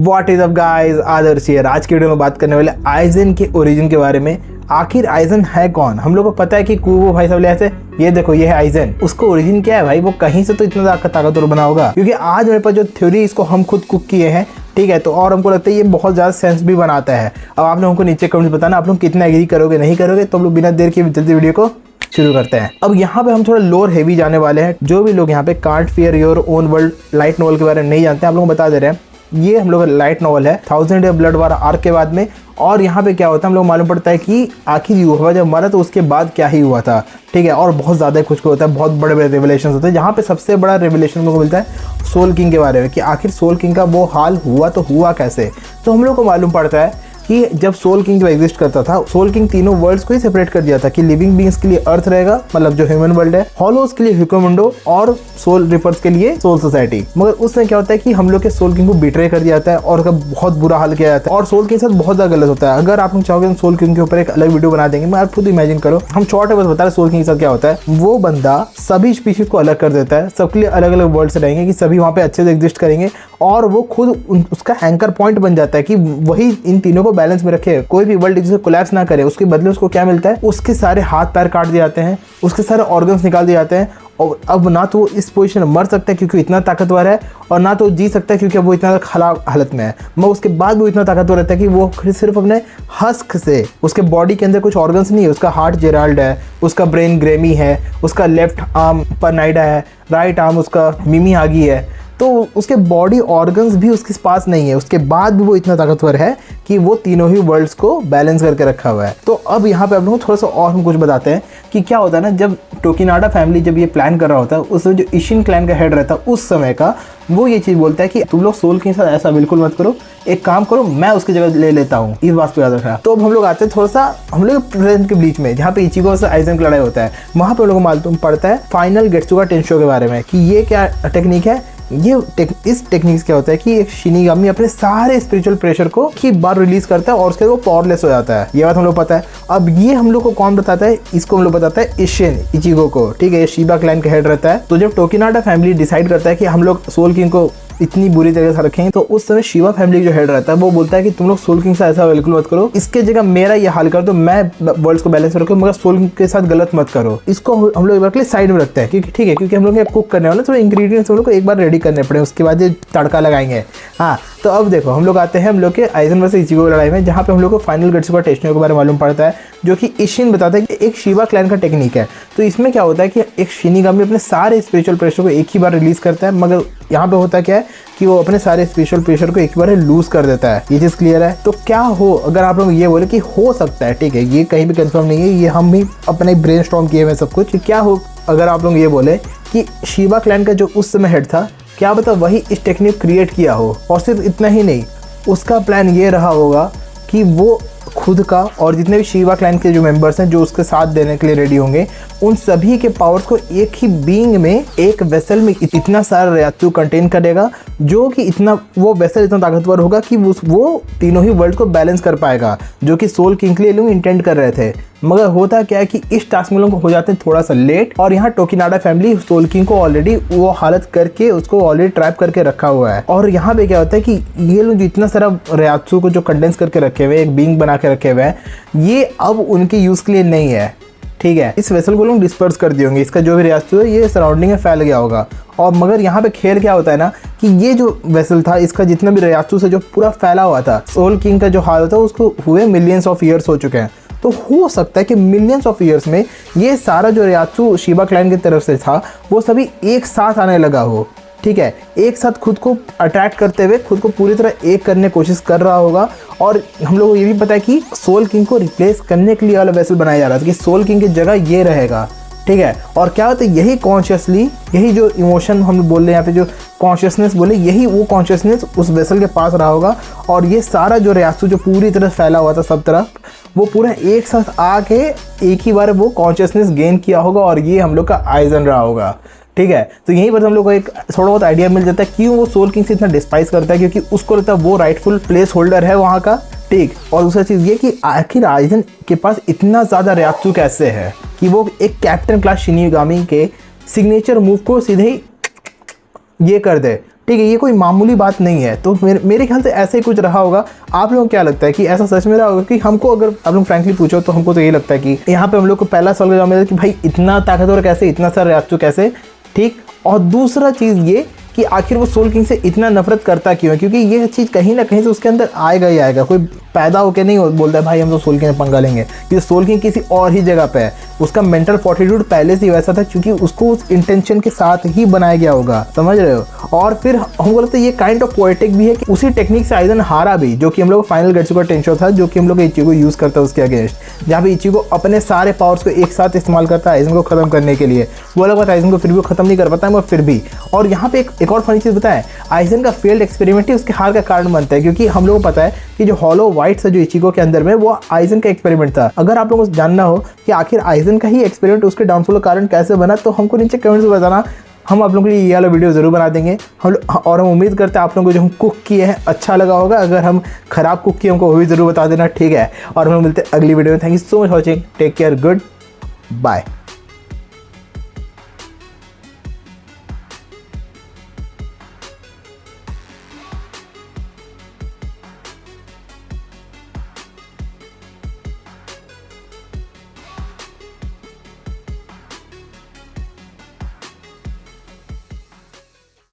What is up guys, Adarsh here. आज की video में बात करने वाले आइजन के ओरिजिन के बारे में। आखिर आइजन है कौन? हम लोग को पता है कि कुवो भाई साहब ऐसे, ये देखो ये है आइजन। उसका ओरिजिन क्या है भाई? वो कहीं से तो इतना ताकतवर बना होगा, क्योंकि आज मेरे पास जो थ्योरी इसको हम खुद कुक किए हैं, ठीक है। तो और हमको लगता है ये बहुत ज़्यादा सेंस भी बनाता है। अब आप लोगों को नीचे कमेंट्स बताना आप लोग कितना एग्री करोगे नहीं करोगे। तो हम लोग बिना देर के जल्दी वीडियो को शुरू करते हैं। अब यहाँ पे हम थोड़ा लोअर हेवी जाने वाले हैं। जो भी लोग यहाँ पे can't fear your own world light novel के बारे में नहीं जानते, आप लोगों को बता दे रहे हैं। ये हम लोग लाइट नॉवल है 1000 डे ब्लड वार आर्क के बाद में। और यहाँ पे क्या होता है हम लोग मालूम पड़ता है कि आखिर यूहवा जब मरा तो उसके बाद क्या ही हुआ था, ठीक है। और बहुत ज़्यादा कुछ होता है, बहुत बड़े बड़े रेवलेशन होते हैं। जहाँ पे सबसे बड़ा रेवलेशन को मिलता है सोल किंग के बारे में, कि आखिर सोल किंग का वो हाल हुआ तो हुआ कैसे। तो हम लोग को मालूम पड़ता है कि जब सोल किंग जब एग्जिस्ट करता था, सोल किंग तीनों वर्ल्ड्स को ही सेपरेट कर दिया था कि लिविंग बींग्स के लिए अर्थ रहेगा, मतलब जो ह्यूमन वर्ल्ड है, हॉलोज के लिए ह्यूकोमुंडो, और सोल रिपर्स के लिए सोल सोसाइटी। मगर उसमें क्या होता है कि हम लोग के सोल किंग को बिट्रे कर दिया जाता है और उसका बहुत बुरा हाल किया जाता है। और सोल किंग के साथ बहुत ज़्यादा गलत होता है। अगर आप लोग चाहोगे हम सोल किंग के ऊपर एक अलग वीडियो बना देंगे। मैं आप खुद इमेजिन करो, हम शॉर्ट है बस बता रहे सोल किंग के साथ क्या होता है। वो बंदा सभी स्पीशीज को अलग कर देता है, सबके लिए अलग अलग वर्ल्ड से रहेंगे कि सभी वहाँ पे अच्छे से एग्जिस्ट करेंगे। और वो खुद उसका एंकर पॉइंट बन जाता है कि वही इन तीनों को बैलेंस में रखे, कोई भी वर्ल्ड जिसे कोलैप्स ना करे। उसके बदले उसको क्या मिलता है? उसके सारे हाथ पैर काट दिए जाते हैं, उसके सारे ऑर्गन्स निकाल दिए जाते हैं। और अब ना तो वो इस पोजीशन में मर सकता है क्योंकि इतना ताकतवर है, और ना तो जी सकता है क्योंकि वो इतना खराब हालत में है। मगर उसके बाद वो इतना ताकतवर रहता है कि वो सिर्फ अपने हस्क से, उसके बॉडी के अंदर कुछ ऑर्गन्स नहीं है। उसका हार्ट जेराल्ड है, उसका ब्रेन ग्रेमी है, उसका लेफ्ट आर्म परनाइडा है, राइट आर्म उसका मिमी आगी है। तो उसके बॉडी ऑर्गन्स भी उसके पास नहीं है। उसके बाद भी वो इतना ताकतवर है कि वो तीनों ही वर्ल्ड्स को बैलेंस करके रखा हुआ है। तो अब यहाँ पे आप लोगों को थोड़ा सा और हम कुछ बताते हैं कि क्या होता है ना, जब टोकिनाडा फैमिली जब ये प्लान कर रहा होता है, उसमें जो इशिन क्लैन का हेड रहता है उस समय का, वो ये चीज़ बोलता है कि तुम लोग सोल के साथ ऐसा बिल्कुल मत करो, एक काम करो मैं उसकी जगह ले लेता हूँ। इस बात पे याद रखा। तो अब हम लोग आते हैं थोड़ा सा हम लोग प्रेजेंट के बीच में, जहाँ पे इचिगो से आइजन की लड़ाई होता है। वहाँ पे हम लोग को मालूम पड़ता है फाइनल गेट्सुगा टेंशो के बारे में, कि ये क्या टेक्निक है। इस टेक्निक से क्या होता है कि एक शिनिगामी अपने सारे स्पिरिचुअल प्रेशर को की बार रिलीज करता है और उसके वो पावरलेस हो जाता है। ये बात हम लोग पता है। अब ये हम लोग को कौन बताता है? इसको हम लोग बताता है इशिन इचिगो को, ठीक है। ये शिबा क्लैन का हेड रहता है। तो जब टोकिनाडा फैमिली डिसाइड करता है कि हम लोग सोल किंग को इतनी बुरी तरह से रखेंगे, तो उस समय शिवा फैमिली जो हेड रहता है वो बोलता है कि तुम लोग सोल किंग से ऐसा बिल्कुल मत करो, इसके जगह मेरा ये हाल कर दो, मैं वर्ल्ड्स को बैलेंस रखूँ, मगर सोल किंग के साथ गलत मत करो। इसको हम लोग एक बार के लिए साइड में रखते हैं, क्योंकि ठीक है, क्योंकि हम लोग कुक करने वाले तो इंग्रेडिएंट्स हम लोग को एक बार रेडी करने पड़े, उसके बाद ये तड़का लगाएंगे। हाँ, तो अब देखो हम लोग आते हैं हम लोग के आइजन वर्सेस इचिगो की लड़ाई में, जहाँ पे हम लोग को फाइनल गेट्सुगा टेंशो के बारे में मालूम पड़ता है, जो कि इशिन बताता है कि एक शिवा क्लैन का टेक्निक है। तो इसमें क्या होता है कि एक शिनिगामी अपने सारे स्पिरिचुअल प्रेशर को एक ही बार रिलीज करता है, मगर यहाँ पे होता क्या है कि वो अपने सारे स्पिरिचुअल प्रेशर को एक बार लूज कर देता है। ये चीज़ क्लियर है? तो क्या हो, अगर आप लोग ये बोले कि हो सकता है, ठीक है, ये कहीं भी कंफर्म नहीं है, ये हम भी अपने ब्रेन स्टॉर्म किए हुए सब कुछ, क्या हो अगर आप लोग ये बोले कि शिवा क्लैन का जो उस समय हेड था, क्या पता वही इस टेक्निक क्रिएट किया हो। और सिर्फ इतना ही नहीं, उसका प्लान ये रहा होगा कि वो खुद का और जितने भी शिवा क्लैन के जो मेंबर्स हैं जो उसके साथ देने के लिए रेडी होंगे, उन सभी के पावर्स को एक ही बीइंग में, एक वेसल में इतना सारा रेयात्सु कंटेन करेगा, जो कि इतना वो वेसल इतना ताकतवर होगा कि वो तीनों ही वर्ल्ड को बैलेंस कर पाएगा, जो कि सोल किंग के लिए लोग इंटेंड कर रहे थे। मगर होता क्या है कि इस टास्क में लोग हो जाते हैं थोड़ा सा लेट, और यहाँ टोकिनाडा फैमिली सोल किंग को ऑलरेडी वो हालत करके उसको ऑलरेडी ट्रैप करके रखा हुआ है। और यहाँ पे क्या होता है कि ये लोग इतना सारा रेयात्सु को जो कंडेंस करके रखे हुए, एक बीइंग बना के रखे हुए हैं, ये अब उनके यूज़ के लिए नहीं है, ठीक है। इस वेसल को लोग डिस्पर्स कर दिए होंगे, इसका जो भी रेयात्सु है ये सराउंडिंग में फैल गया होगा। और मगर यहाँ पे खेल क्या होता है ना कि ये जो वेसल था, इसका जितना भी रेयात्सु से जो पूरा फैला हुआ था, सोल किंग का जो हाल होता है उसको हुए मिलियंस ऑफ ईयर्स हो चुके हैं। तो हो सकता है कि मिलियंस ऑफ ईयर्स में ये सारा जो रेयात्सु शिबा क्लैन की तरफ से था वो सभी एक साथ आने लगा हो, ठीक है। एक साथ खुद को अट्रैक्ट करते हुए खुद को पूरी तरह एक करने की कोशिश कर रहा होगा। और हम लोग को ये भी पता है कि सोल किंग को रिप्लेस करने के लिए वाला वेसल बनाया जा रहा था कि सोल किंग की जगह ये रहेगा, ठीक है। और क्या होता है, यही कॉन्शियसली, यही जो इमोशन हम बोल रहे हैं यहाँ पे, जो कॉन्शियसनेस बोले, यही वो कॉन्शियसनेस उस वेसल के पास रहा होगा। और ये सारा जो रेयात्सु जो पूरी तरह फैला हुआ था सब तरफ, वो पूरा एक साथ आके एक ही बार वो कॉन्शियसनेस गेन किया होगा, और ये हम लोग का आइजन रहा होगा, ठीक है। तो यहीं पर हम लोग को एक थोड़ा बहुत आइडिया मिल जाता है क्यों वो सोल किंग से इतना डिस्पाइस करता है, क्योंकि उसको लगता है वो राइटफुल प्लेस होल्डर है वहाँ का, ठीक। और दूसरा चीज़ ये कि आखिर आइजन के पास इतना ज़्यादा रेयात्सु कैसे है कि वो एक कैप्टन क्लास शिनिगामी के सिग्नेचर मूव को सीधे ही ये कर दे। ठीक है, ये कोई मामूली बात नहीं है। तो मेरे ख्याल से ऐसे ही कुछ रहा होगा। आप लोगों को क्या लगता है कि ऐसा सच में रहा होगा? कि हमको अगर आप लोग फ्रैंकली पूछो तो हमको तो ये लगता है कि यहाँ पे हम लोग को पहला सवाल का जवाब मिला कि भाई इतना ताकतवर कैसे, इतना सारा रिएक्टर कैसे, ठीक। और दूसरा चीज़ ये कि आखिर वो सोल किंग से इतना नफरत करता क्यों है, क्योंकि ये चीज़ कहीं ना कहीं से उसके अंदर आएगा ही आएगा। कोई पैदा होकर नहीं बोलता है भाई हम तो सोल किंग पंगा लेंगे, कि सोल किंग किसी और ही जगह पे है। उसका मेंटल फोर्टिट्यूड पहले से ही वैसा था, क्योंकि उसको उस इंटेंशन के साथ ही बनाया गया होगा, समझ रहे हो। और फिर हमको लगता है ये काइंड ऑफ पोएटिक भी है कि उसी टेक्निक से आइजन हारा भी, जो कि हम लोग फाइनल गेट्सुका टेंशो था, जो कि हम लोग इचिगो यूज़ करता है उसके अगेंस्ट, जहाँ पे इचिगो अपने सारे पावर्स को एक साथ इस्तेमाल करता है आइजन को खत्म करने के लिए। वो अलग बात है, आइजन को फिर भी खत्म नहीं कर पाता है, मगर फिर भी। और यहाँ पे एक और फनी चीज़ बताएं, आइजन का फेल्ड एक्सपेरिमेंट ही उसके हार का कारण बनता है, क्योंकि हम लोगों को पता है कि जो हॉलो वाइट्स है जो इचिगो के अंदर में, वो आइजन का एक्सपेरिमेंट था। अगर आप लोगों को जानना हो कि आखिर आइजन का ही एक्सपेरिमेंट उसके डाउनफॉल का कारण कैसे बना, तो हमको नीचे कमेंट्स में बताना। हम आप लोगों के लिए ये वाला वीडियो ज़रूर बना देंगे। हम उम्मीद करते हैं आप लोगों को जो हम कुक किए हैं अच्छा लगा होगा। अगर हम खराब कुक किए हमको वो भी ज़रूर बता देना, ठीक है। और हम मिलते हैं अगली वीडियो में। Thank you so much watching, take care, good bye.